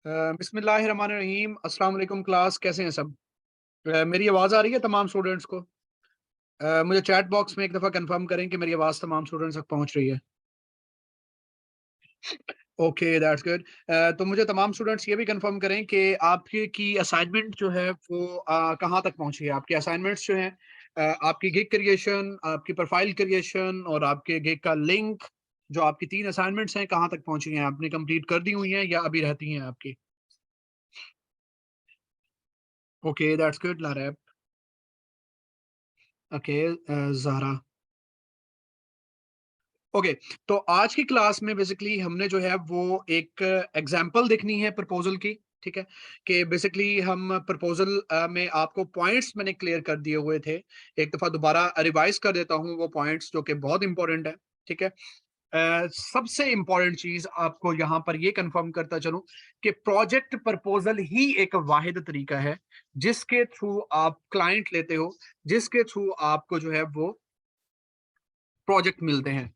बिस्मिल्लाहिर्रहमानिर्रहीम। अस्सलाम वालेकुम क्लास, कैसे हैं सब? मेरी आवाज़ आ रही है तमाम स्टूडेंट्स को? मुझे चैट बॉक्स में एक दफ़ा कंफर्म करें कि मेरी आवाज़ तमाम स्टूडेंट्स तक पहुँच रही है। Okay, that's good. तो मुझे तमाम स्टूडेंट्स ये भी कंफर्म करें कि आपकी की असाइनमेंट जो है वो कहाँ तक पहुँची है? आपकी असाइनमेंट्स जो हैं आपकी गिग क्रिएशन, आपकी प्रोफाइल क्रिएशन और आपके गिग का लिंक, जो आपकी 3 असाइनमेंट्स हैं, कहाँ तक पहुँची हैं? आपने कंप्लीट कर दी हुई हैं या अभी रहती हैं आपकी? Okay, that's good Laraib. Okay, Zahra. Okay, तो आज की क्लास में बेसिकली हमने जो है वो एक एग्जांपल देखनी है प्रपोज़ल की, ठीक है? कि बेसिकली हम प्रपोज़ल में आपको पॉइंट्स मैंने क्लियर कर दिए हुए थे। एक दफ़ा दोबारा रिवाइज़ कर देता हूँ वो पॉइंट्स जो कि बहुत इम्पोर्टेंट है, ठीक है? सबसे इम्पोर्टेंट चीज़ आपको यहाँ पर ये कन्फर्म करता चलूँ कि प्रोजेक्ट प्रपोज़ल ही एक वाहिद तरीका है, जिसके थ्रू आप क्लाइंट लेते हो, जिसके थ्रू आपको जो है वो प्रोजेक्ट मिलते हैं।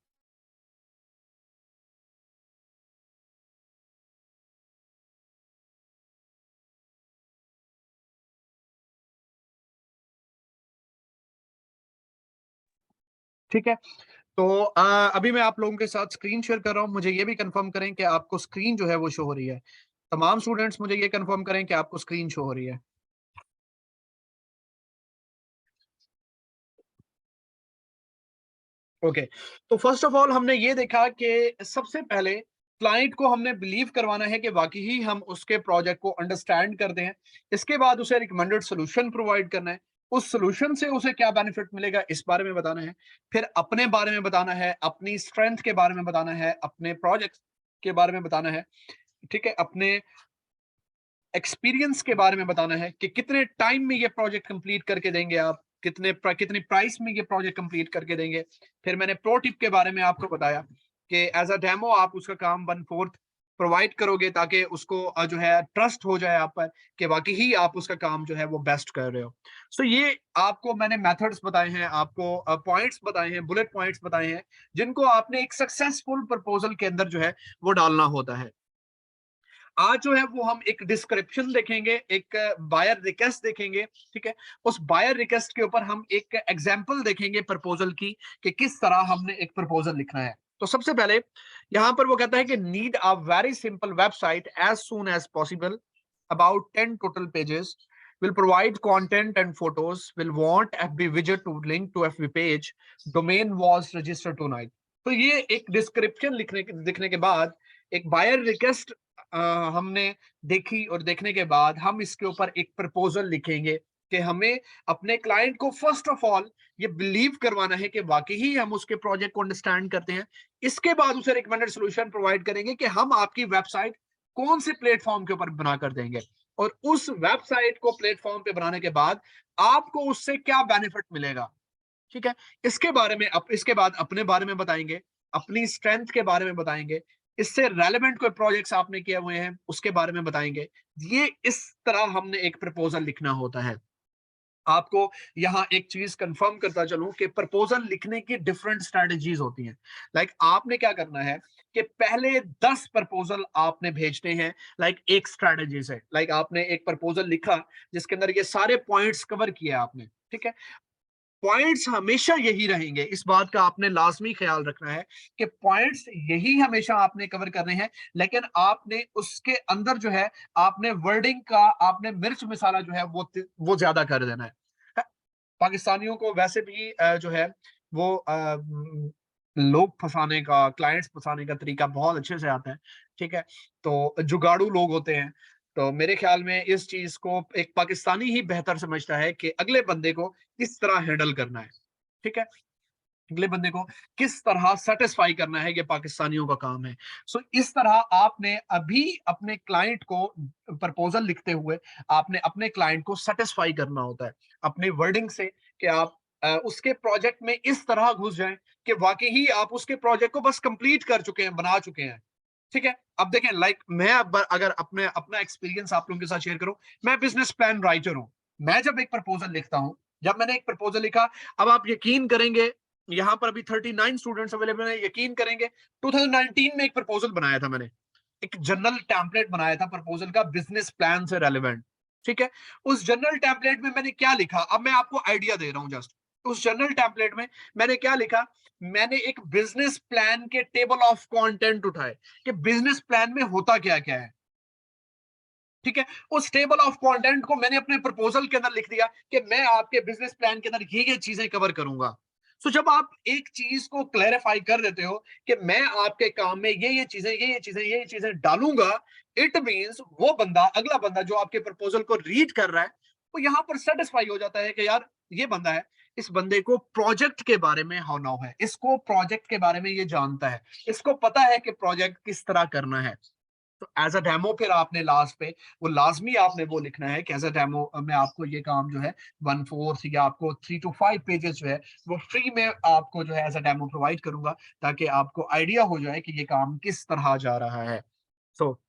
ठीक है? तो अभी मैं आप लोगों के साथ स्क्रीन शेयर कर रहा हूँ। मुझे ये भी कंफर्म करें कि आपको स्क्रीन जो है वो शो हो रही है। तमाम स्टूडेंट्स मुझे ये कंफर्म करें कि आपको स्क्रीन शो हो रही है। ओके, तो फर्स्ट ऑफ ऑल हमने ये देखा कि सबसे पहले क्लाइंट को हमने बिलीव करवाना है कि वाकई ही हम उसके प्रोजेक्ट को अंडरस्टैंड करते हैं। इसके बाद उसे रिकमेंडेड सोल्यूशन प्रोवाइड करना है। उस सोल्यूशन से उसे क्या बेनिफिट मिलेगा इस बारे में बताना है। फिर अपने बारे में बताना है, अपनी स्ट्रेंथ के बारे में बताना है, अपने प्रोजेक्ट के बारे में बताना है। ठीक है? अपने एक्सपीरियंस के बारे में बताना है कि कितने टाइम में ये प्रोजेक्ट कंप्लीट करके देंगे आप, कितनी प्राइस में ये प्रोजेक्ट कंप्लीट करके देंगे। फिर मैंने प्रो टिप के बारे में आपको बताया कि एज अ डेमो आप उसका काम 1/4 प्रोवाइड करोगे ताकि उसको जो है ट्रस्ट हो जाए आप पर कि वाकई ही आप उसका काम जो है वो बेस्ट कर रहे हो। सो ये आपको मैंने मेथड्स बताए हैं, आपको पॉइंट्स बताए हैं, बुलेट पॉइंट्स बताए हैं, जिनको आपने एक सक्सेसफुल प्रपोजल के अंदर जो है वो डालना होता है। आज जो है वो हम एक डिस्क्रिप्शन देखेंगे, एक बायर रिक्वेस्ट देखेंगे, ठीक है? उस बायर रिक्वेस्ट के ऊपर हम एक एग्जांपल देखेंगे प्रपोजल की कि किस तरह हमने एक प्रपोजल लिखना है। तो सबसे पहले यहां पर वो कहता है कि need a very simple website as soon as possible, about 10 total pages, will provide content and photos, will want FB widget to link to FB page, domain was registered tonight। तो ये एक डिस्क्रिप्शन लिखने के बाद एक buyer request हमने देखी और देखने के बाद हम इसके ऊपर एक प्रपोजल लिखेंगे कि हमें अपने क्लाइंट को फर्स्ट ऑफ ऑल ये बिलीव करवाना है कि वाकई ही हम उसके प्रोजेक्ट को अंडरस्टैंड करते हैं। इसके बाद उसे रिकमेंडेड सोल्यूशन प्रोवाइड करेंगे कि हम आपकी वेबसाइट कौन से प्लेटफॉर्म के ऊपर बना कर देंगे और उस वेबसाइट को प्लेटफॉर्म पे बनाने के बाद आपको उससे क्या बेनिफिट मिलेगा। ठीक है? इसके बाद अपने बारे में बताएँगे, अपनी स्ट्रेंथ के बारे में बताएँगे, इससे रेलेवेंट कोई प्रोजेक्ट्स आपने किए हुए हैं, उसके बारे में बताएँगे। ये इस तरह हमने एक प्रपोज़ल लिखना होता है। आपको यहाँ एक चीज़ कन्फर्म करता चलूँ कि प्रपोज़ल लिखने की डिफरेंट स्ट्रैटेजीज़ होती हैं। लाइक आपने क्या करना है कि पहले 10 प्रपोज़ल आपने भेजने हैं, लाइक एक स्ट्रैटेजी से। लाइक आपने एक प्रपोज़ल लिखा जिसके अंदर ये सारे पॉइंट्स कवर किए आपने, ठीक है? पॉइंट्स हमेशा यही रहेंगे, इस बात का आपने लाजमी ख्याल रखना है कि पॉइंट्स यही हमेशा आपने कवर करने हैं, लेकिन आपने उसके अंदर जो है आपने वर्डिंग का आपने मिर्च मसाला जो है वो ज्यादा कर देना है। पाकिस्तानियों को वैसे भी जो है वो लोग फंसाने का, क्लाइंट्स फंसाने का तरीका बहुत अच्छे से आता है, ठीक है? तो जुगाड़ू लोग होते हैं, तो मेरे ख्याल में इस चीज को एक पाकिस्तानी ही बेहतर समझता है कि अगले बंदे को किस तरह हैंडल करना है, ठीक है? अगले बंदे को किस तरह सेटिस्फाई करना है, ये पाकिस्तानियों का काम है। सो इस तरह आपने अभी अपने क्लाइंट को प्रपोजल लिखते हुए आपने अपने क्लाइंट को सेटिस्फाई करना होता है अपनी वर्डिंग से कि आप उसके प्रोजेक्ट में इस तरह घुस जाएं कि वाकई ही आप उसके प्रोजेक्ट को बस कंप्लीट कर चुके हैं, बना चुके हैं। ठीक है? अब देखें, लाइक मैं अब अगर अपने अपना एक्सपीरियंस आप लोगों के साथ शेयर करूं, मैं बिजनेस प्लान राइटर हूं। मैं जब एक प्रपोजल लिखता हूं, जब मैंने एक प्रपोजल लिखा, अब आप यकीन करेंगे, यहाँ पर अभी 39 स्टूडेंट्स अवेलेबल हैं, यकीन करेंगे 2019 में एक प्रपोजल बनाया था मैंने। एक जनरल टेम्पलेट बनाया था प्रपोजल का बिजनेस प्लान से रेलिवेंट, ठीक है। उस जनरल टेम्पलेट में मैंने क्या लिखा, अब मैं आपको आइडिया दे रहा हूं जस्ट। उस जनरल टेम्पलेट में मैंने क्या लिखा, मैंने एक बिजनेस प्लान के टेबल ऑफ कंटेंट उठाए कि बिजनेस प्लान में होता क्या क्या है, ठीक है। उस टेबल ऑफ कंटेंट को मैंने अपने प्रपोजल के अंदर लिख दिया कि मैं आपके बिजनेस प्लान के अंदर ये चीजें कवर करूंगा। सो जब आप एक चीज को क्लैरिफाई कर देते हो कि मैं आपके काम में ये चीजें डालूंगा, इट मींस वो बंदा, अगला बंदा जो आपके प्रपोजल को रीड कर रहा है, वो यहां पर सेटिस्फाई हो जाता है कि यार ये बंदा है, इस बंदे को प्रोजेक्ट के बारे में हाउ नाउ है, इसको प्रोजेक्ट के बारे में ये जानता है, इसको पता है कि प्रोजेक्ट किस तरह करना है। तो एज अ डेमो फिर आपने लास्ट पे वो लाजमी आपने वो लिखना है कि एज अ डेमो मैं आपको ये काम जो है 1/4 या आपको 3 to 5 पेजेस जो है वो फ्री में आपको जो है एज अ डेमो प्रोवाइड करूंगा, ताकि आपको आइडिया हो जाए कि ये काम किस तरह जा रहा है। सो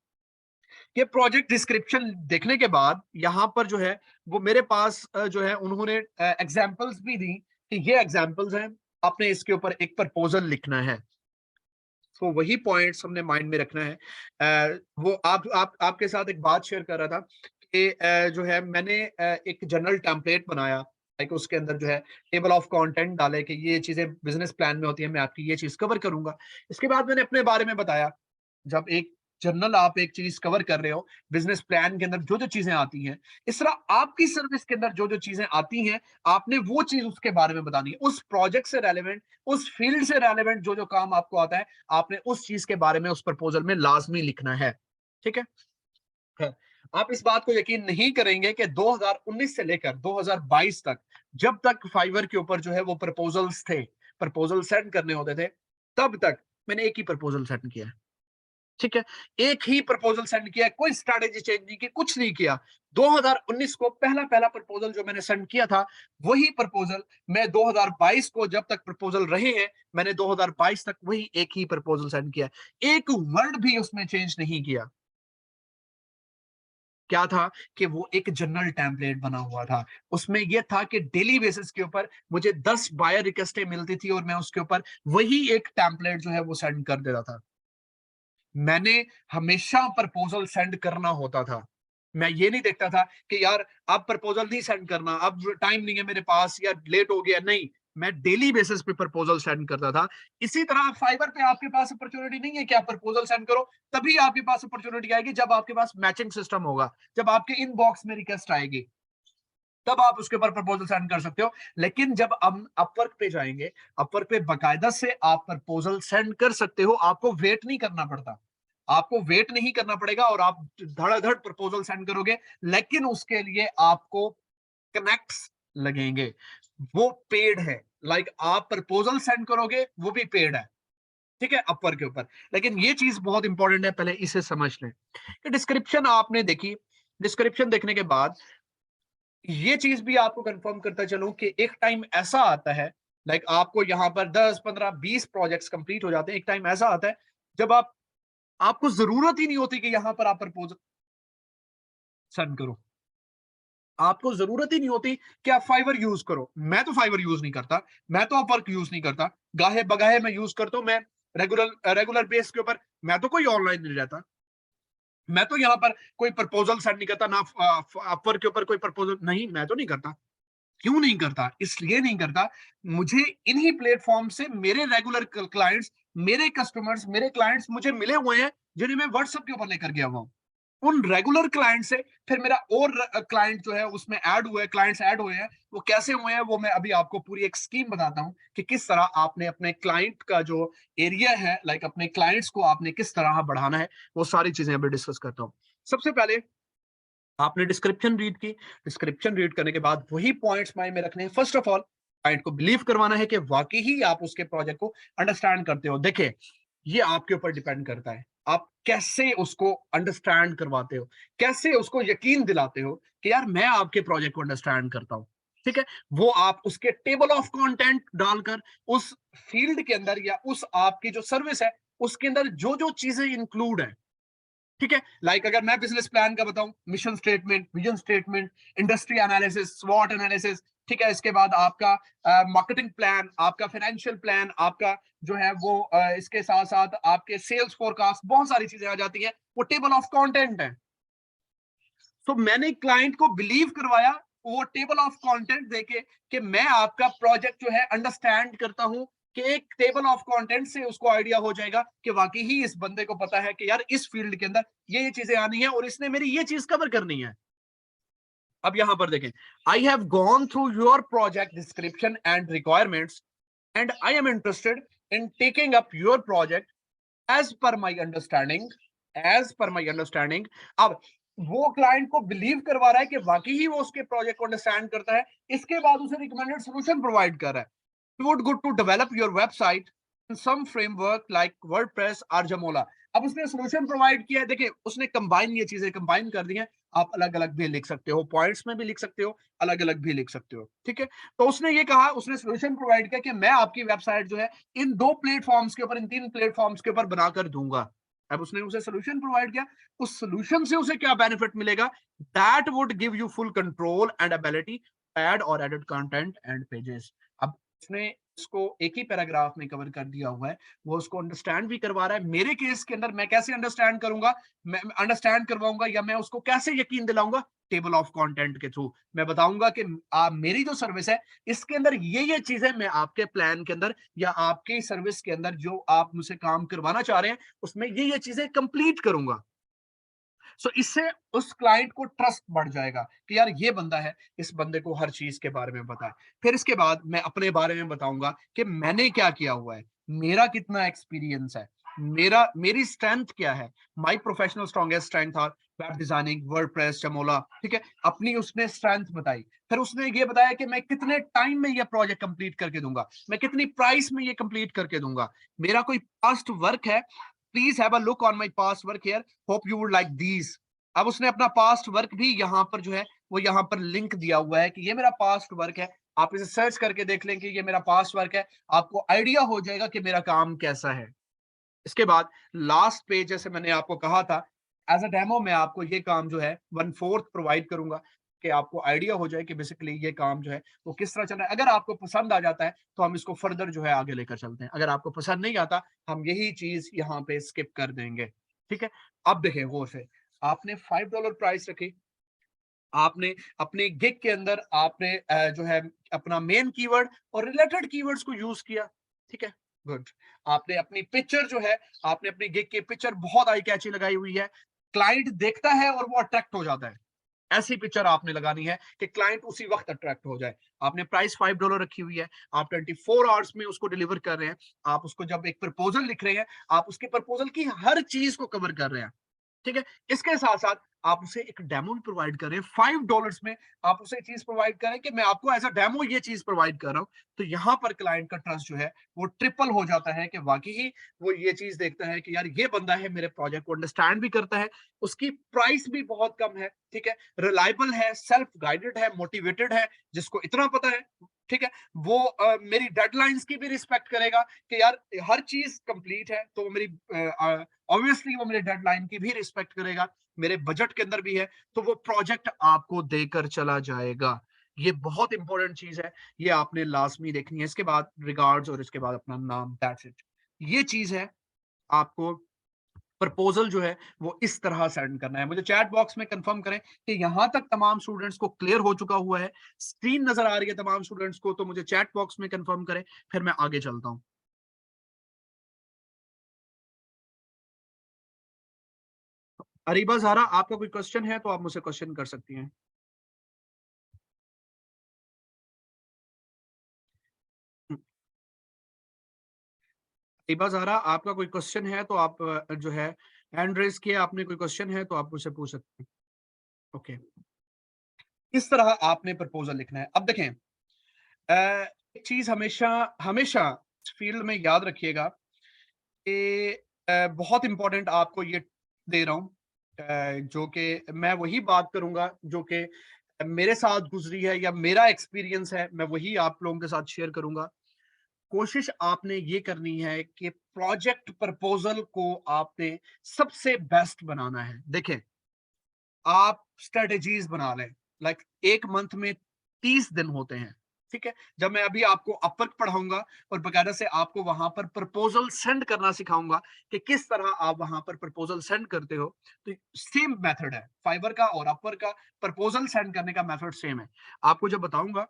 ये प्रोजेक्ट डिस्क्रिप्शन देखने के बाद यहाँ पर जो है वो मेरे पास जो है उन्होंने एग्जाम्पल्स भी दी कि ये एग्जाम्पल्स हैं, आपने इसके ऊपर एक प्रपोजल लिखना है। तो वही पॉइंट्स हमने माइंड में रखना है। वो आप आपके साथ एक बात शेयर कर रहा था कि जो है मैंने एक जनरल टेम्पलेट बनाया, लाइक उसके अंदर जो है टेबल ऑफ कंटेंट डाले कि ये चीजें बिजनेस प्लान में होती है, मैं आपकी ये चीज कवर करूंगा। इसके बाद मैंने अपने बारे में बताया, जब एक जनरल आप एक चीज कवर कर रहे हो, बिजनेस प्लान के अंदर जो जो चीजें आती हैं, इस तरह आपकी सर्विस के अंदर जो जो चीजें आती हैं, आपने वो चीज उसके बारे में बतानी है, उस प्रोजेक्ट से रेलेवेंट, उस फील्ड से रेलेवेंट जो जो काम आपको आता है, आपने उस चीज के बारे में उस प्रपोजल में लाजमी लिखना है, ठीक है। हाँ, आप इस बात को यकीन नहीं करेंगे कि 2019 से लेकर 2022 तक, जब तक फाइवर के ऊपर जो है वो प्रपोजल्स थे, प्रपोजल सेंड करने होते थे, तब तक मैंने एक ही प्रपोजल सेंड किया है, ठीक है। एक ही प्रपोजल सेंड किया, कोई स्ट्रैटेजी चेंज नहीं की, कुछ नहीं किया। 2019 को पहला पहला प्रपोजल जो मैंने सेंड किया था, वही प्रपोजल मैं 2022 को, जब तक प्रपोजल रहे हैं, मैंने 2022 तक वही एक ही प्रपोजल सेंड किया, एक वर्ड भी उसमें चेंज नहीं किया। क्या था कि वो एक जनरल टेम्पलेट बना हुआ था, उसमें ये था कि डेली बेसिस के ऊपर मुझे 10 बायर रिक्वेस्टें मिलती थी और मैं उसके ऊपर वही एक टेम्पलेट जो है वो सेंड कर देता था। मैंने हमेशा प्रपोजल सेंड करना होता था। मैं ये नहीं देखता था कि यार अब प्रपोजल नहीं सेंड करना, अब टाइम नहीं है मेरे पास या लेट हो गया, नहीं। मैं डेली बेसिस पे प्रपोजल सेंड करता था। इसी तरह फाइवर पे आपके पास अपॉर्चुनिटी नहीं है कि आप प्रपोजल सेंड करो, तभी आपके पास अपॉर्चुनिटी आएगी जब आपके पास मैचिंग सिस्टम होगा, जब आपके इनबॉक्स में रिक्वेस्ट आएगी, तब आप उसके ऊपर प्रपोजल सेंड कर सकते हो। लेकिन जब हम अपवर्क पे जाएंगे, अपवर्क पे बकायदा से आप प्रपोजल सेंड कर सकते हो, आपको वेट नहीं करना पड़ता, आपको वेट नहीं करना पड़ेगा और आप धड़ाधड़ प्रपोजल सेंड करोगे। लेकिन उसके लिए आपको कनेक्ट्स लगेंगे, वो पेड है। लाइक आप प्रपोजल सेंड करोगे वो भी पेड है, ठीक है, अपवर्क के ऊपर। लेकिन ये चीज बहुत इंपॉर्टेंट है, पहले इसे समझ लें कि डिस्क्रिप्शन आपने देखी, डिस्क्रिप्शन देखने के बाद ये चीज भी आपको कंफर्म करता चलूं कि एक टाइम ऐसा आता है, लाइक आपको यहाँ पर 10 15 20 प्रोजेक्ट्स कंप्लीट हो जाते हैं, एक टाइम ऐसा आता है जब आपको जरूरत ही नहीं होती कि यहां पर आप प्रपोजल सेंड करो, आपको जरूरत ही नहीं होती कि आप फाइवर यूज करो। मैं तो फाइवर यूज नहीं करता, मैं तो अपवर्क यूज नहीं करता, गाहे बगाहे मैं यूज करता हूं, मैं रेगुलर रेगुलर बेस के ऊपर, मैं तो कोई ऑनलाइन नहीं रहता, मैं तो यहाँ पर कोई प्रपोजल सेंड नहीं करता ना, अपवर्क के ऊपर कोई प्रपोजल नहीं, मैं तो नहीं करता। क्यों नहीं करता? इसलिए नहीं करता, मुझे इन्हीं प्लेटफॉर्म से मेरे रेगुलर क्लाइंट्स, मेरे कस्टमर्स, मेरे क्लाइंट्स मुझे मिले हुए हैं, जिन्हें मैं व्हाट्सएप के ऊपर लेकर गया हुआ हूं। उन रेगुलर क्लाइंट से फिर मेरा और क्लाइंट जो है उसमें ऐड हुए, क्लाइंट्स ऐड हुए हैं। वो कैसे हुए हैं वो मैं अभी आपको पूरी एक स्कीम बताता हूं कि किस तरह आपने अपने क्लाइंट का जो एरिया है, लाइक अपने क्लाइंट्स को आपने किस तरह बढ़ाना है, वो सारी चीजें अभी डिस्कस करता हूं। सबसे पहले आपने डिस्क्रिप्शन रीड की, डिस्क्रिप्शन रीड करने के बाद वही पॉइंट्स माइंड में रखने हैं। फर्स्ट ऑफ ऑल क्लाइंट को बिलीव करवाना है कि वाकई ही आप उसके प्रोजेक्ट को अंडरस्टैंड करते हो। देखिए, ये आपके ऊपर डिपेंड करता है, आप कैसे उसको अंडरस्टैंड करवाते हो, कैसे उसको यकीन दिलाते हो कि यार मैं आपके प्रोजेक्ट को अंडरस्टैंड करता हूं, ठीक है। वो आप उसके टेबल ऑफ कंटेंट डालकर, उस फील्ड के अंदर या उस आपकी जो सर्विस है उसके अंदर जो जो चीजें इंक्लूड है, ठीक है। लाइक अगर मैं बिजनेस प्लान का बताऊं, mission statement, vision statement, industry analysis, स्वॉट एनालिसिस, ठीक है, इसके बाद आपका मार्केटिंग प्लान, आपका फाइनेंशियल प्लान, आपका जो है वो इसके साथ साथ आपके सेल्स फोरकास्ट, बहुत सारी चीजें आ जाती है, वो टेबल ऑफ कंटेंट है। तो मैंने क्लाइंट को बिलीव करवाया वो टेबल ऑफ कंटेंट देके कि मैं आपका प्रोजेक्ट जो है अंडरस्टैंड करता हूं, कि एक टेबल ऑफ कंटेंट से उसको आइडिया हो जाएगा कि वाकई ही इस बंदे को पता है कि यार इस फील्ड के अंदर ये चीजें आनी है और इसने मेरी ये चीज कवर करनी है। अब यहां पर देखें, I have gone through your project description and requirements and I am interested in taking up your project as per my understanding, as per my understanding. अब वो क्लाइंट को बिलीव करवा रहा है कि वाकई ही वो उसके प्रोजेक्ट को अंडरस्टैंड करता है, इसके बाद उसे रिकमेंडेड सॉल्यूशन प्रोवाइड कर रहा है। You would good to develop your website in some framework like WordPress or Jamola। अब उसने सॉल्यूशन प्रोवाइड किया है, देखिए उसने कंबाइन ये चीजें कंबाइन कर दी हैं। आप अलग अलग भी लिख सकते हो, पॉइंट्स में भी लिख सकते हो, अलग अलग भी लिख सकते हो, ठीक है। तो उसने ये कहा, उसने सॉल्यूशन प्रोवाइड किया कि मैं आपकी वेबसाइट जो है इन 2 प्लेटफॉर्म्स के ऊपर, इन 3 प्लेटफॉर्म्स के ऊपर बनाकर दूंगा। अब उसने उसे सॉल्यूशन प्रोवाइड किया, उस सॉल्यूशन से उसे क्या बेनिफिट मिलेगा, that would give you full control and ability add और एडिट कंटेंट एंड पेजेस। अब उसने इसको एक ही पैराग्राफ में कवर कर दिया हुआ है, वो उसको अंडरस्टैंड भी करवा रहा है। मेरे केस के अंदर मैं कैसे अंडरस्टैंड करूंगा, मैं अंडरस्टैंड करवाऊंगा या मैं उसको कैसे यकीन दिलाऊंगा, टेबल ऑफ कंटेंट के थ्रू मैं बताऊंगा कि मेरी जो सर्विस है इसके अंदर ये चीजें मैं आपके प्लान के अंदर या आपकी सर्विस के अंदर जो आप मुझसे काम करवाना चाह रहे हैं उसमें ये चीजें कंप्लीट करूंगा। सो इससे उस क्लाइंट को ट्रस्ट बढ़ जाएगा कि यार ये बंदा है, इस बंदे को हर चीज के बारे में पता है। फिर इसके बाद मैं अपने बारे में बताऊंगा कि मैंने क्या किया हुआ है, मेरा कितना एक्सपीरियंस है, मेरी स्ट्रेंथ क्या है। My professional strongest strength are web designing, WordPress, Joomla, ठीक है। अपनी उसने स्ट्रेंथ बताई। फिर उसने ये बताया कि मैं कितने टाइम में ये प्रोजेक्ट कंप्लीट करके दूंगा, मैं कितनी प्राइस में ये कंप्लीट करके दूंगा, मेरा कोई पास्ट वर्क है, please have a look on my past work here, hope you would like these. अब उसने अपना पास्ट वर्क भी यहाँ पर जो है वो यहाँ पर लिंक दिया हुआ है कि ये मेरा पास्ट वर्क है, आप इसे सर्च करके देख लें कि ये मेरा पास्ट वर्क है, आपको आइडिया हो जाएगा कि मेरा काम कैसा है। इसके बाद लास्ट पेज, जैसे मैंने आपको कहा था, एज अ डेमो मैं आपको ये काम जो है 1/4 प्रोवाइड करूंगा कि आपको आइडिया हो जाए कि बेसिकली ये काम जो है वो किस तरह चल रहा है। अगर आपको पसंद आ जाता है तो हम इसको फर्दर जो है आगे लेकर चलते हैं, अगर आपको पसंद नहीं आता हम यही चीज यहाँ पे स्किप कर देंगे, ठीक है। अब देखें गौर से, आपने $5 प्राइस रखी, आपने अपने गिग के अंदर आपने जो है अपना मेन कीवर्ड और रिलेटेड कीवर्ड्स को यूज किया, ठीक है, गुड। आपने अपनी पिक्चर जो है, आपने अपनी गिग की पिक्चर बहुत आई कैची लगाई हुई है, क्लाइंट देखता है और वो अट्रैक्ट हो जाता है। ऐसी पिक्चर आपने लगानी है कि क्लाइंट उसी वक्त अट्रैक्ट हो जाए। आपने प्राइस $5 रखी हुई है, आप 24 आवर्स में उसको डिलीवर कर रहे हैं। आप उसको जब एक प्रपोजल लिख रहे हैं, आप उसके प्रपोजल की हर चीज को कवर कर रहे हैं, ठीक है। इसके साथ साथ आप उसे एक डेमो भी प्रोवाइड करें, $5 में आप उसे चीज प्रोवाइड करें कि मैं आपको एज अ डेमो ये चीज प्रोवाइड कर रहा हूं। तो यहां पर क्लाइंट का ट्रस्ट जो है वो ट्रिपल हो जाता है कि वाकई ही वो ये चीज देखता है कि यार ये बंदा है, मेरे प्रोजेक्ट को अंडरस्टैंड भी करता है, उसकी प्राइस भी बहुत कम है, ठीक है, रिलायबल है, सेल्फ गाइडेड है, मोटिवेटेड है, जिसको इतना पता है, ठीक है। वो मेरी डेडलाइंस की भी रिस्पेक्ट करेगा कि यार हर चीज कंप्लीट है, तो मेरी ऑब्वियसली वो मेरे डेडलाइन की भी रिस्पेक्ट करेगा, मेरे बजट के अंदर भी है, तो वो प्रोजेक्ट आपको देकर चला जाएगा। ये बहुत इंपॉर्टेंट चीज है, ये आपने लाजमी देखनी है। इसके बाद रिगार्ड्स और इसके बाद अपना नाम, दैट्स इट। ये चीज है, आपको प्रपोजल जो है वो इस तरह सेंड करना है। मुझे चैट बॉक्स में कंफर्म करें कि यहां तक तमाम स्टूडेंट्स को क्लियर हो चुका हुआ है, स्क्रीन नजर आ रही है तमाम स्टूडेंट्स को, तो मुझे चैट बॉक्स में कंफर्म करें, फिर मैं आगे चलता हूं। अरीबा ज़ारा, आपका कोई क्वेश्चन है तो आप मुझसे क्वेश्चन कर सकती हैं। अरीबा ज़ारा, आपका कोई क्वेश्चन है तो आप जो है हैंड रेज किया, आपने कोई क्वेश्चन है तो आप मुझसे पूछ सकते हैं। ओके, इस तरह आपने प्रपोजल लिखना है। अब देखें, एक चीज हमेशा हमेशा फील्ड में याद रखिएगा कि बहुत इंपॉर्टेंट आपको ये दे रहा हूं, जो कि मैं वही बात करूंगा जो कि मेरे साथ गुजरी है या मेरा एक्सपीरियंस है, मैं वही आप लोगों के साथ शेयर करूंगा। कोशिश आपने ये करनी है कि प्रोजेक्ट प्रपोजल को आपने सबसे बेस्ट बनाना है। देखें, आप स्ट्रेटेजीज बना लें, लाइक एक मंथ में 30 दिन होते हैं, ठीक है। जब मैं अभी आपको अपवर्क पढ़ाऊंगा और बकायदा से आपको वहां पर प्रपोजल सेंड करना सिखाऊंगा कि किस तरह आप वहां पर प्रपोजल सेंड करते हो, तो सेम मेथड है फाइवर का और अपवर्क का। प्रपोजल सेंड करने का मेथड सेम है। आपको जब बताऊंगा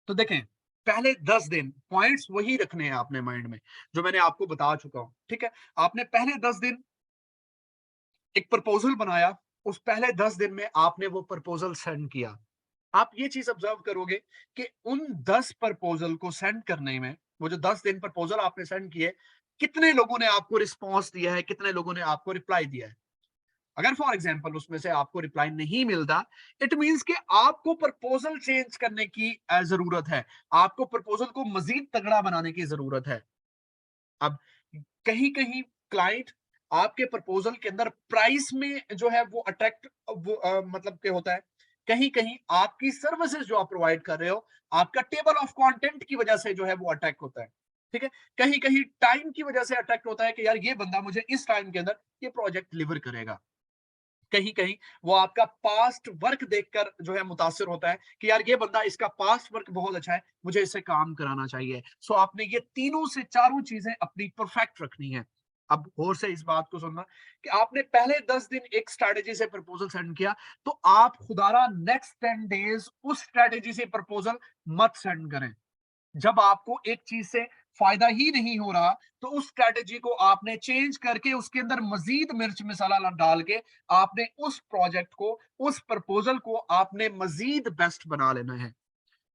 तो देखें, पहले 10 दिन पॉइंट्स वही रखने हैं आपने माइंड में, जो मैंने आपको बता चुका हूं। ठीक है, आपने पहले 10 दिन एक प्रपोजल बनाया, उस पहले 10 दिन में आपने वो प्रपोजल सेंड किया। आप ये चीज ऑब्जर्व करोगे कि उन 10 प्रपोजल को सेंड करने में, वो जो 10 दिन प्रपोजल आपने सेंड किए, कितने लोगों ने आपको रिस्पॉन्स दिया है, कितने लोगों ने आपको रिप्लाई दिया है। अगर फॉर एग्जाम्पल उसमें से आपको रिप्लाई नहीं मिलता, इट मीन्स कि आपको प्रपोजल चेंज करने की जरूरत है, आपको प्रपोजल को मजीद तगड़ा बनाने की जरूरत है। अब कहीं कहीं क्लाइंट आपके प्रपोजल के अंदर प्राइस में जो है वो अट्रैक्ट, वो मतलब के होता है। कहीं कहीं आपकी सर्विसेज जो आप प्रोवाइड कर रहे हो, आपका टेबल ऑफ कंटेंट की वजह से जो है वो अट्रैक्ट होता है। ठीक है, कहीं कहीं टाइम की वजह से अट्रैक्ट होता है कि यार ये बंदा मुझे इस टाइम के अंदर ये प्रोजेक्ट डिलीवर करेगा। कहीं कहीं वो आपका पास्ट वर्क देखकर जो है मुतासिर होता है कि यार ये बंदा, इसका पास्ट वर्क बहुत अच्छा है, मुझे इससे काम कराना चाहिए। सो आपने ये तीनों से चारों चीजें अपनी परफेक्ट रखनी है। अब और से इस बात को सुनना कि आपने पहले 10 दिन एक स्ट्रेटेजी से प्रपोजल सेंड किया, तो आप खुदारा नेक्स्ट 10 डेज उस स्ट्रेटेजी से प्रपोजल मत सेंड करें। जब आपको एक चीज से फायदा ही नहीं हो रहा, तो उस स्ट्रेटेजी को आपने चेंज करके उसके अंदर मजीद मिर्च मसाला डाल के आपने उस प्रोजेक्ट को, उस प्रपोजल को आपने मजीद बेस्ट बना लेना है।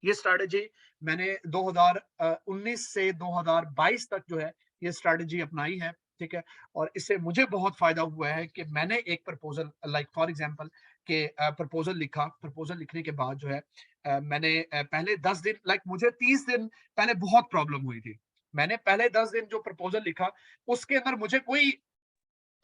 ये स्ट्रेटेजी मैंने 2019 से 2022 तक जो है ये स्ट्रेटेजी अपनाई है। ठीक है, और इससे मुझे बहुत फायदा हुआ है कि मैंने एक प्रपोजल, लाइक फॉर एग्जांपल के प्रपोजल लिखा, प्रपोजल लिखने के बाद जो है मैंने पहले 10 दिन, लाइक मुझे 30 दिन पहले बहुत प्रॉब्लम हुई थी। मैंने पहले 10 दिन जो प्रपोजल लिखा, उसके अंदर मुझे कोई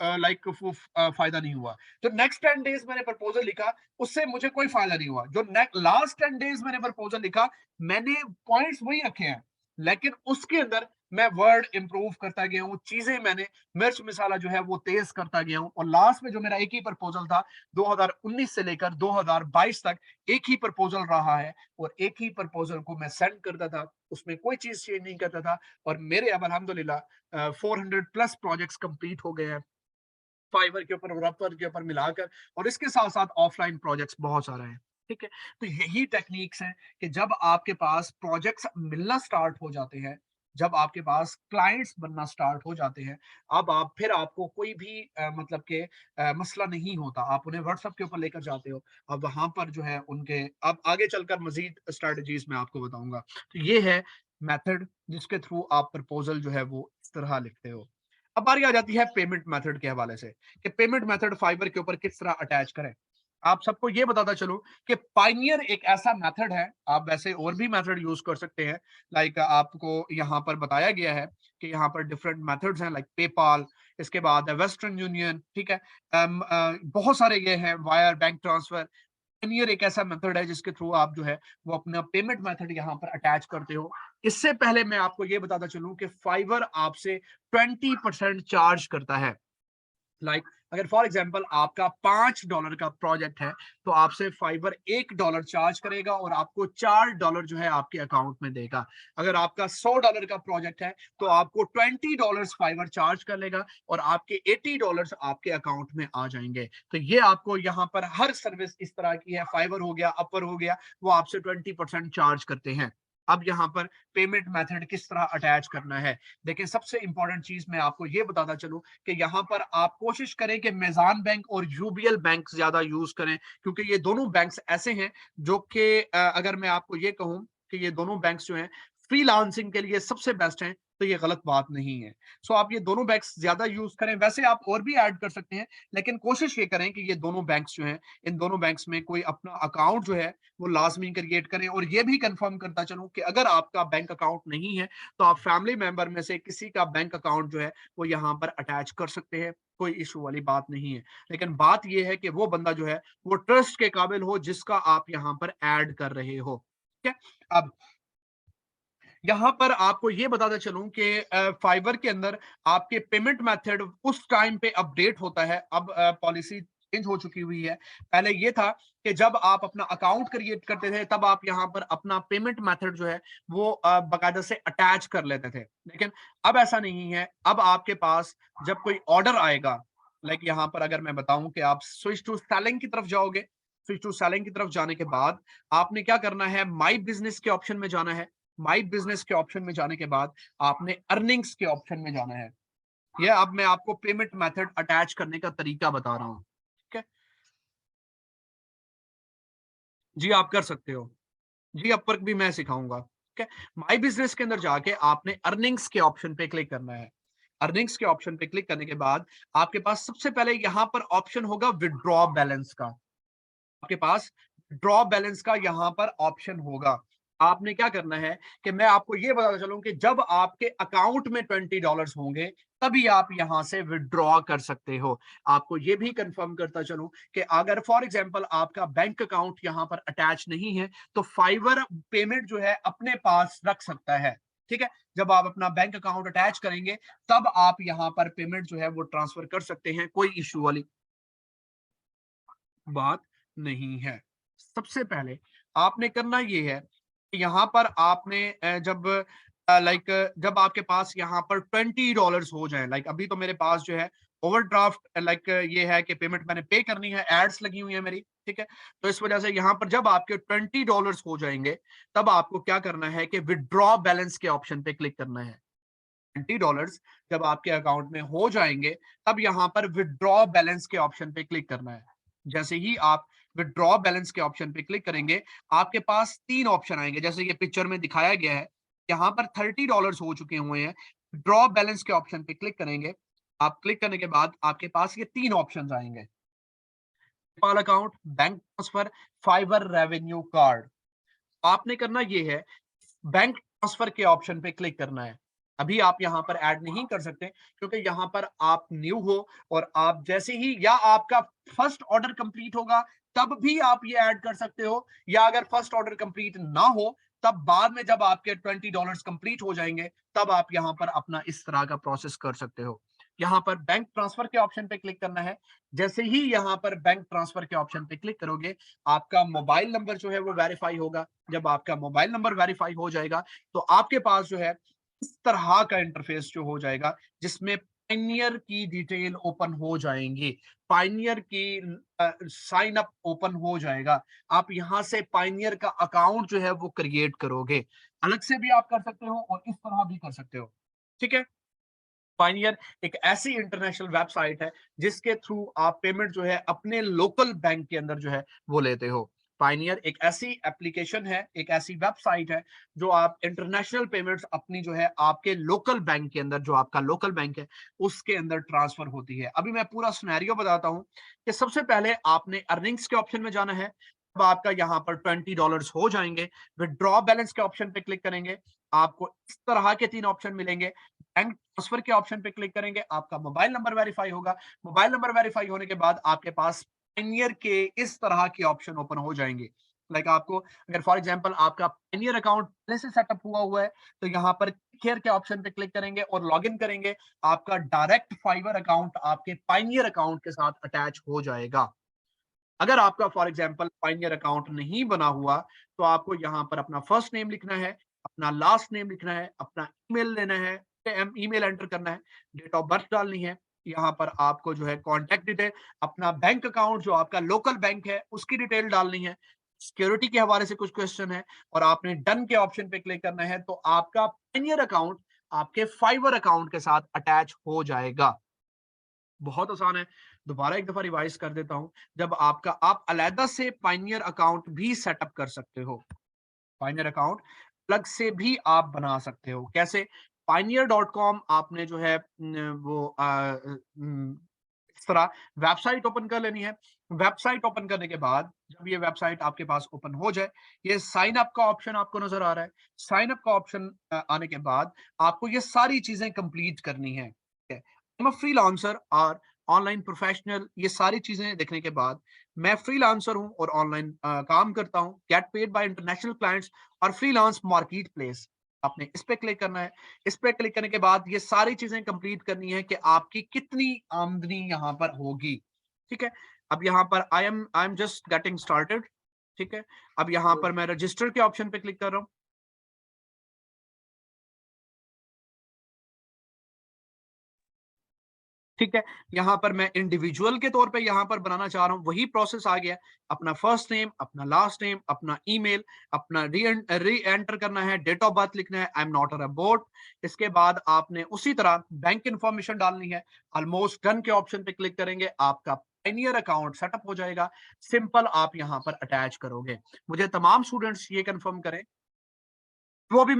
लाइक फायदा नहीं हुआ। जो नेक्स्ट 10 डेज मैंने प्रपोजल लिखा, उससे मुझे कोई फायदा नहीं हुआ। जो लास्ट 10 डेज मैंने प्रपोजल लिखा, मैंने पॉइंट्स वही रखे हैं, लेकिन उसके अंदर मैं वर्ड इंप्रूव करता गया हूँ, चीजें मैंने मिर्च मसाला जो है वो तेज करता गया हूँ, और लास्ट में जो मेरा एक ही प्रपोजल था 2019 से लेकर 2022 तक, एक ही प्रपोजल रहा है, और एक ही प्रपोजल को मैं सेंड करता था, उसमें कोई चीज चेंज नहीं करता था। और मेरे अब अल्हम्दुलिल्लाह 400 प्लस प्रोजेक्ट्स कंप्लीट हो गए हैं फाइवर के ऊपर, रफर के ऊपर मिलाकर, और इसके साथ साथ ऑफलाइन प्रोजेक्ट्स बहुत सारे हैं। ठीक है, तो यही टेक्निक्स हैं कि जब आपके पास प्रोजेक्ट्स मिलना स्टार्ट हो जाते हैं, जब आपके पास क्लाइंट्स बनना स्टार्ट हो जाते हैं, अब आप फिर आपको कोई भी मतलब के मसला नहीं होता, आप उन्हें व्हाट्सएप के ऊपर लेकर जाते हो। अब वहां पर जो है उनके, अब आगे चलकर मजीद स्ट्रेटजीज मैं आपको बताऊंगा। तो ये है मेथड जिसके थ्रू आप प्रपोजल जो है वो इस तरह लिखते हो। अब बारी आ जाती है पेमेंट मेथड के हवाले से, कि पेमेंट मेथड फाइबर के ऊपर किस तरह अटैच करें। आप सबको ये बताता चलो कि पाइनियर एक ऐसा मेथड है, आप वैसे और भी मेथड यूज कर सकते हैं। लाइक आपको यहाँ पर बताया गया है कि यहाँ पर डिफरेंट मेथड्स हैं, लाइक पेपाल, इसके बाद वेस्टर्न यूनियन। ठीक है, बहुत सारे ये हैं, वायर, बैंक ट्रांसफर। पायनियर एक ऐसा मेथड है जिसके थ्रू आप जो है वो अपना पेमेंट मेथड यहाँ पर अटैच करते हो। इससे पहले मैं आपको ये बताता चलूं कि फाइवर आपसे 20% चार्ज करता है। लाइक अगर फॉर एग्जांपल आपका $5 का प्रोजेक्ट है, तो आपसे फाइबर $1 चार्ज करेगा और आपको $4 जो है आपके अकाउंट में देगा। अगर आपका $100 का प्रोजेक्ट है, तो आपको $20 फाइबर चार्ज कर लेगा और आपके $80 आपके अकाउंट में आ जाएंगे। तो ये आपको यहाँ पर हर सर्विस इस तरह की है, फाइबर हो गया, अपर हो गया, वो आपसे 20% चार्ज करते हैं। अब यहाँ पर पेमेंट मेथड किस तरह अटैच करना है, देखिए सबसे इंपॉर्टेंट चीज मैं आपको ये बताता चलूं कि यहाँ पर आप कोशिश करें कि मेजान बैंक और यूबीएल बैंक ज्यादा यूज करें, क्योंकि ये दोनों बैंक्स ऐसे हैं जो कि अगर मैं आपको ये कहूं कि ये दोनों बैंक्स जो हैं फ्रीलांसिंग के लिए सबसे बेस्ट हैं, तो ये गलत बात नहीं है। सो आप ये दोनों बैंक्स ज्यादा यूज करें। वैसे आप और भी ऐड कर सकते हैं, लेकिन कोशिश ये करें कि ये दोनों बैंक्स जो हैं, इन दोनों बैंक्स में कोई अपना अकाउंट जो है वो लाजमी क्रिएट करें। और ये भी कंफर्म करता चलूं कि अगर आपका बैंक अकाउंट नहीं है, तो आप फैमिली मेंबर में से किसी का बैंक अकाउंट जो है वो यहाँ पर अटैच कर सकते हैं, कोई इशू वाली बात नहीं है। लेकिन बात यह है कि वो बंदा जो है वो ट्रस्ट के काबिल हो जिसका आप यहाँ पर ऐड कर रहे हो। ठीक है, अब यहाँ पर आपको ये बताता चलूं कि फाइवर के अंदर आपके पेमेंट मेथड उस टाइम पे अपडेट होता है। अब पॉलिसी चेंज हो चुकी हुई है। पहले ये था कि जब आप अपना अकाउंट क्रिएट करते थे तब आप यहाँ पर अपना पेमेंट मेथड जो है वो बाकायदा से अटैच कर लेते थे, लेकिन अब ऐसा नहीं है। अब आपके पास जब कोई ऑर्डर आएगा, लाइक यहाँ पर अगर मैं बताऊं कि आप स्विच टू सेलिंग की तरफ जाओगे, स्विच टू सेलिंग की तरफ जाने के बाद आपने क्या करना है, माई बिजनेस के ऑप्शन में जाना है। माई बिजनेस के ऑप्शन में जाने के बाद आपने अर्निंग्स के ऑप्शन में जाना है। ये अब मैं आपको पेमेंट मेथड अटैच करने का तरीका बता रहा हूं, ठीक है जी, आप कर सकते हो जी, अपवर्क भी मैं सिखाऊंगा, ठीक है। माई बिजनेस के अंदर जाके आपने अर्निंग्स के ऑप्शन पे क्लिक करना है। अर्निंग्स के ऑप्शन पे क्लिक करने के बाद आपके पास सबसे पहले यहां पर ऑप्शन होगा विड्रॉ बैलेंस का। आपके पास ड्रॉ बैलेंस का यहां पर ऑप्शन होगा। आपने क्या करना है कि मैं आपको ये बताता चलूं कि जब आपके अकाउंट में $20 होंगे तभी आप यहां से विड्रॉ कर सकते हो। आपको ये भी कंफर्म करता चलूं कि अगर फॉर एग्जांपल आपका बैंक अकाउंट यहां पर अटैच नहीं है तो फाइवर पेमेंट जो है अपने पास रख सकता है, ठीक है। जब आप अपना बैंक अकाउंट अटैच करेंगे तब आप यहां पर पेमेंट जो है वो ट्रांसफर कर सकते हैं, कोई इश्यू वाली बात नहीं है। सबसे पहले आपने करना ये है कि यहाँ पर आपने जब लाइक जब आपके पास यहाँ पर $20 हो जाए, लाइक अभी तो मेरे पास जो है ओवरड्राफ्ट लाइक ये है कि पेमेंट मैंने पे करनी है, एड्स लगी हुई है मेरी, ठीक है। तो इस वजह से यहाँ पर जब आपके $20 हो जाएंगे तब आपको क्या करना है कि विड्रॉ बैलेंस के ऑप्शन पे क्लिक करना है। $20 जब आपके अकाउंट में हो जाएंगे तब यहाँ पर विड्रॉ बैलेंस के ऑप्शन पे क्लिक करना है। जैसे ही आप विड्रॉ बैलेंस के ऑप्शन पे क्लिक करेंगे आपके पास तीन ऑप्शन आएंगे, जैसे ये पिक्चर में दिखाया गया है। यहाँ पर $30 हो चुके हुए हैं। विड्रॉ बैलेंस के ऑप्शन पे क्लिक करेंगे। आप क्लिक करने के बाद आपके पास ये तीन ऑप्शन आएंगे, PayPal account, bank transfer, Fiverr revenue card. आपने करना ये है, बैंक ट्रांसफर के ऑप्शन पे क्लिक करना है। अभी आप यहां पर ऐड नहीं कर सकते क्योंकि यहां पर आप न्यू हो, और आप जैसे ही या आपका फर्स्ट ऑर्डर कंप्लीट होगा तब भी आप ये ऐड कर सकते हो, या अगर फर्स्ट ऑर्डर कंप्लीट ना हो तब बाद में जब आपके $20 कंप्लीट हो जाएंगे तब आप यहां पर अपना इस तरह का प्रोसेस कर सकते हो। यहां पर बैंक ट्रांसफर के ऑप्शन पे क्लिक करना है। जैसे ही यहां पर बैंक ट्रांसफर के ऑप्शन पे क्लिक करोगे आपका मोबाइल नंबर जो है वो वेरीफाई होगा। जब आपका मोबाइल नंबर वेरीफाई हो जाएगा तो आपके पास जो है इस तरह का इंटरफेस जो हो जाएगा जिसमें पाइनियर की डिटेल ओपन हो जाएंगी, पाइनियर की साइन अप ओपन हो जाएगा। आप यहां से पाइनियर का अकाउंट जो है वो क्रिएट करोगे। अलग से भी आप कर सकते हो और इस तरह भी कर सकते हो, ठीक है। पाइनियर एक ऐसी इंटरनेशनल वेबसाइट है जिसके थ्रू आप पेमेंट जो है अपने लोकल बैंक के अंदर जो है वो लेते हो। पाइनियर एक ऐसी एप्लीकेशन है, एक ऐसी वेबसाइट है जो आप इंटरनेशनल पेमेंट्स अपनी जो है आपके लोकल बैंक के अंदर, जो आपका लोकल बैंक है उसके अंदर ट्रांसफर होती है। अभी मैं पूरा सिनेरियो बताता हूं कि सबसे पहले आपने अर्निंग्स के ऑप्शन में जाना है। अब आपका यहाँ पर $20 हो जाएंगे, विड्रॉ बैलेंस के ऑप्शन पे क्लिक करेंगे, आपको इस तरह के तीन ऑप्शन मिलेंगे। बैंक ट्रांसफर के ऑप्शन पे क्लिक करेंगे, आपका मोबाइल नंबर वेरीफाई होगा। मोबाइल नंबर वेरीफाई होने के बाद आपके पास पायनियर के इस तरह के ऑप्शन ओपन हो जाएंगे। लाइक आपको अगर फॉर एग्जांपल आपका पायनियर अकाउंट पहले से सेटअप हुआ है तो यहाँ पर केयर के ऑप्शन पे क्लिक करेंगे और लॉगिन करेंगे। आपका डायरेक्ट फाइवर अकाउंट आपके पायनियर अकाउंट के साथ अटैच हो जाएगा। अगर आपका फॉर एग्जांपल पायनियर अकाउंट नहीं बना हुआ तो आपको यहाँ पर अपना फर्स्ट नेम लिखना है, अपना लास्ट नेम लिखना है, अपना ईमेल लेना है, ईमेल एंटर करना है, डेट ऑफ बर्थ डालनी है। यहाँ पर आपको जो है कॉन्टेक्ट डिटेल, अपना बैंक अकाउंट जो आपका लोकल बैंक है उसकी डिटेल डालनी है, सिक्योरिटी के हवाले से कुछ क्वेश्चन है, और आपने डन के ऑप्शन पे क्लिक करना है तो आपका पायनियर अकाउंट आपके फाइवर अकाउंट के साथ अटैच हो जाएगा। बहुत आसान है। दोबारा एक दफा रिवाइज कर देता हूं। जब आपका आप अलग से पाइनियर अकाउंट भी सेटअप कर सकते हो। पाइनियर अकाउंट अलग से भी आप बना सकते हो। कैसे? pioneer.com आपने जो है वो इस तरह वेबसाइट ओपन कर लेनी है। वेबसाइट ओपन करने के बाद जब ये वेबसाइट आपके पास ओपन हो जाए, ये साइन अप का ऑप्शन आपको नजर आ रहा है। साइन अप का ऑप्शन आने के बाद आपको ये सारी चीजें कंप्लीट करनी है। आई एम अ फ्रीलांसर और ऑनलाइन प्रोफेशनल, ये सारी चीजें देखने के बाद मैं फ्रीलांसर हूं और ऑनलाइन काम करता हूं, get paid by international clients और फ्रीलांस मार्केट प्लेस। आपने इस पे क्लिक करना है। इस पे क्लिक करने के बाद ये सारी चीजें कंप्लीट करनी है कि आपकी कितनी आमदनी यहाँ पर होगी। ठीक है। अब यहाँ पर I am just getting started. ठीक है। अब यहाँ पर मैं रजिस्टर के ऑप्शन पे क्लिक कर रहा हूँ। ठीक है। यहाँ पर मैं इंडिविजुअल के तौर पे यहाँ पर बनाना चाह रहा हूँ, वही प्रोसेस आ गया। अपना फर्स्ट नेम, अपना लास्ट नेम, अपना ईमेल, अपना री एंटर करना है, डेट ऑफ बर्थ लिखना है, I am not a robot. इसके बाद आपने उसी तरह बैंक इंफॉर्मेशन डालनी है। ऑलमोस्ट डन के ऑप्शन पे क्लिक करेंगे, आपका पायनियर अकाउंट सेटअप हो जाएगा। सिंपल आप यहाँ पर अटैच करोगे। मुझे तमाम स्टूडेंट्स ये कंफर्म करें, वो भी